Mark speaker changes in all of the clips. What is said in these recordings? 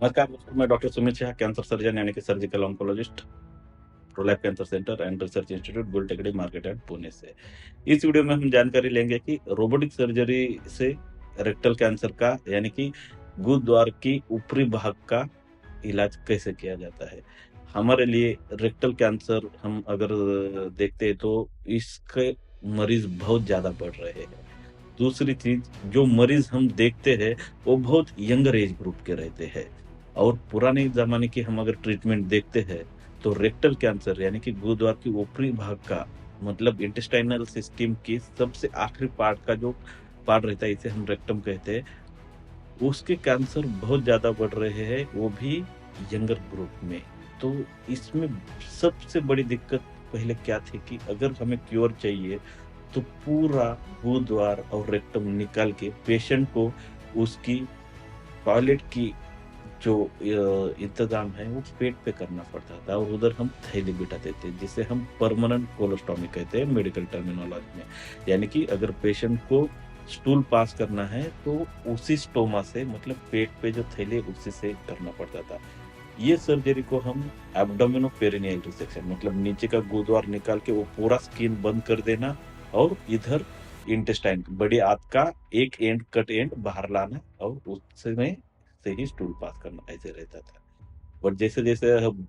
Speaker 1: नमस्कार दोस्तों, मैं doctor Sumit Shah, cancer surgeon यानी कि surgical oncologist, Prolab cancer centre and research institute, Gultekdi market yard, Pune से। इस वीडियो में हम जानकारी लेंगे कि रोबोटिक सर्जरी से रेक्टल कैंसर का यानी कि गुदद्वार की ऊपरी भाग का इलाज कैसे किया जाता है। हमारे लिए रेक्टल कैंसर हम अगर देखते हैं तो इसके मरीज बहुत ज़्यादा बढ़ रहे हैं। दूसरी चीज़, जो मरीज हम देखते हैं वो बहुत यंगर एज ग्रुप के रहते हैं और पुराने ज़माने की हम अगर ट्रीटमेंट देखते हैं तो रेक्टल कैंसर यानी कि गुरुद्वार की ऊपरी भाग का मतलब इंटेस्टाइनल सिस्टम की सबसे आखिरी पार्ट का जो पार्ट रहता है, इसे हम रेक्टम कहते हैं, उसके कैंसर बहुत ज़्यादा बढ़ रहे हैं, वो भी यंगर ग्रुप में। तो इसमें सबसे बड़ी दिक्कत पहले क्या थी कि अगर हमें क्योर चाहिए तो पूरा गुरुद्वार और रेक्टम निकाल के पेशेंट को उसकी टॉयलेट की जो इंतज़ाम है वो पेट पे करना पड़ता था और उधर हम थैली बिठाते थे, जिसे हम परमानेंट कोलोस्टॉमी कहते हैं मेडिकल टर्मिनोलॉजी में। यानी कि अगर पेशेंट को स्टूल पास करना है तो उसी स्टोमा से मतलब पेट पे जो थैली है उसी से करना पड़ता था। ये सर्जरी को हम एब्डोमिनोपेरिनियल रिसेक्शन मतलब नीचे का गुरुद्वार निकाल के वो पूरा स्किन बंद कर देना और इधर इंटेस्टाइन बड़ी आंत का एक एंड कट एंड बाहर लाना और उसमें से ही स्टूल पास करना, ऐसे रहता था। बट जैसे जैसे अब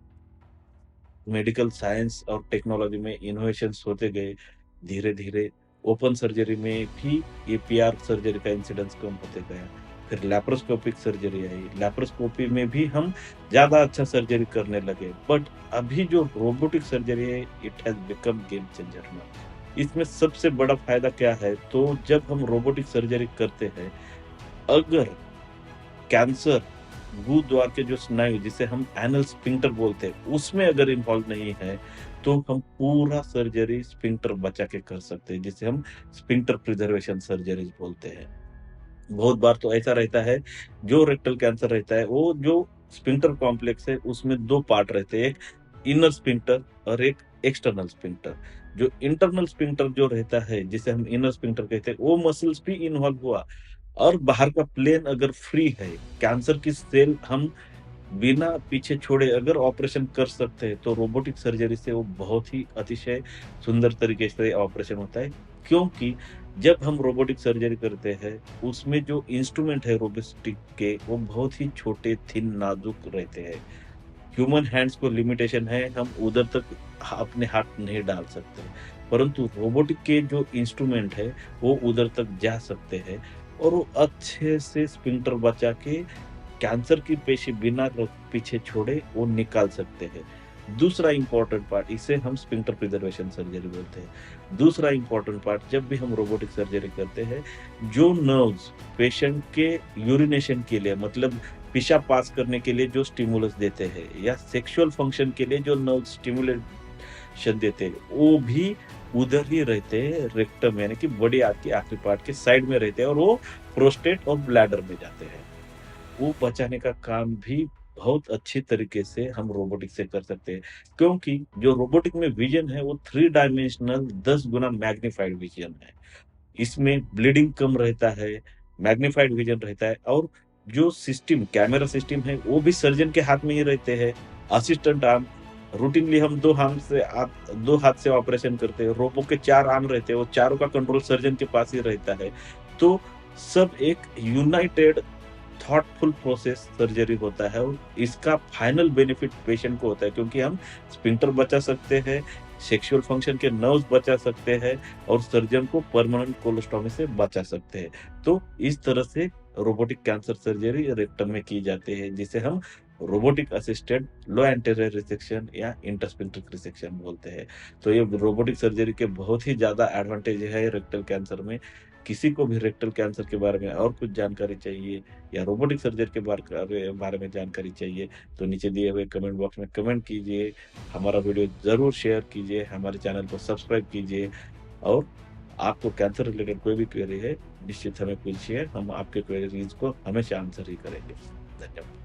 Speaker 1: मेडिकल साइंस और टेक्नोलॉजी में इनोवेशंस होते गए, धीरे धीरे ओपन सर्जरी में भी ये पीआर सर्जरी का इंसिडेंस कम होते गया। फिर लैप्रोस्कोपिक सर्जरी आई, लैप्रोस्कोपी में भी हम ज्यादा अच्छा सर्जरी करने लगे। बट अभी जो रोबोटिक सर्जरी है, it has become game changer now. इसमें सबसे बड़ा फायदा क्या है, तो जब हम रोबोटिक सर्जरी करते हैं, अगर कैंसर गुरुद्वार के जो स्नायु जिसे हम एनल स्फिंक्टर बोलते हैं उसमें अगर इन्वॉल्व नहीं है तो हम पूरा सर्जरी स्फिंक्टर बचा के कर सकते हैं, जिसे हम स्फिंक्टर प्रिजर्वेशन सर्जरीज बोलते हैं। बहुत बार तो ऐसा रहता है, जो रेक्टल कैंसर रहता है वो जो स्फिंक्टर कॉम्प्लेक्स है उसमें दो पार्ट रहते हैं, एक इनर स्फिंक्टर और एक एक्सटर्नल स्फिंक्टर। जो इंटरनल स्फिंक्टर जो रहता है जिसे हम इनर स्फिंक्टर कहते हैं, वो मसल्स भी इन्वॉल्व हुआ और बाहर का प्लेन अगर फ्री है, कैंसर की सेल हम बिना पीछे छोड़े अगर ऑपरेशन कर सकते हैं, तो रोबोटिक सर्जरी से वो बहुत ही अतिशय सुंदर तरीके से ऑपरेशन होता है। क्योंकि जब हम रोबोटिक सर्जरी करते हैं, उसमें जो इंस्ट्रूमेंट है रोबोटिक के, वो बहुत ही छोटे, थिन, नाजुक रहते हैं। ह्यूमन हैंड्स को लिमिटेशन है, हम उधर तक अपने हाथ नहीं डाल सकते। परंतु रोबोटिक के जो इंस्ट्रूमेंट है, वो उधर तक जा सकते हैं और वो अच्छे से स्फिंक्टर बचा के कैंसर की पेशी बिना पीछे छोड़े वो निकाल सकते हैं। दूसरा इम्पोर्टेंट पार्ट, इसे हम स्फिंक्टर प्रिजर्वेशन सर्जरी बोलते हैं। दूसरा इम्पोर्टेंट पार्ट, जब भी हम रोबोटिक सर्जरी करते हैं, जो नर्व्स पेशेंट के यूरिनेशन के लिए मतलब पेशाब पास करने के लिए जो स्टिमुलस देते हैं या सेक्सुअल फंक्शन के लिए जो नर्व स्टिमुलेशन देते हैं, वो भी उधर ही रहते हैं, रेक्टम यानी कि बड़ी आंत की आखिरी पार्ट के साइड में रहते हैं और वो प्रोस्टेट और ब्लैडर में जाते हैं। वो बचाने का काम भी बहुत अच्छी तरीके से हम रोबोटिक से कर सकते हैं। क्योंकि जो रोबोटिक में विज़न है वो 3 डायमेंशनल 10 गुना मैग्नीफाइड विज़न है। इसमें ब्लीडिंग कम रहता है, मैग्नीफाइड विज़न रहता है और जो सिस्टम कैमरा सिस्टम है वो भी सर्जन के हाथ में ही रहते हैं। असिस्टेंट आर्म रूटीनली हम 2 हाथ से ऑपरेशन करते हैं। रोबो के 4 आर्म रहते हैं, वो चारों का कंट्रोल सर्जन के पास ही रहता है। तो सब एक यूनाइटेड थॉटफुल प्रोसेस सर्जरी होता है और इसका फाइनल बेनिफिट पेशेंट को होता है, क्योंकि हम स्फिंक्टर बचा सकते हैं, सेक्सुअल फंक्शन के नर्व्स बचा सकते हैं और सर्जन को परमानेंट कोलोस्टॉमी से बचा सकते हैं। तो इस तरह से रोबोटिक कैंसर सर्जरी रेक्टम में की जाती है, जिसे हम रोबोटिक असिस्टेड लो एंटीरियर रिसेक्शन या इंटरस्फिंक्टर रिसेक्शन बोलते हैं। तो ये रोबोटिक सर्जरी के बहुत ही ज़्यादा एडवांटेज है रेक्टल कैंसर में। किसी को भी रेक्टल कैंसर के बारे में और कुछ जानकारी चाहिए या रोबोटिक सर्जरी के बारे में जानकारी चाहिए, तो नीचे दिए हुए कमेंट बॉक्स में कमेंट कीजिए। हमारा वीडियो ज़रूर शेयर कीजिए, हमारे चैनल को सब्सक्राइब कीजिए और आपको कैंसर रिलेटेड कोई भी क्वेरी है, निश्चित हमें पूछिए, हम आपके क्वेरीज़ को हमेशा आंसर ही करेंगे। धन्यवाद।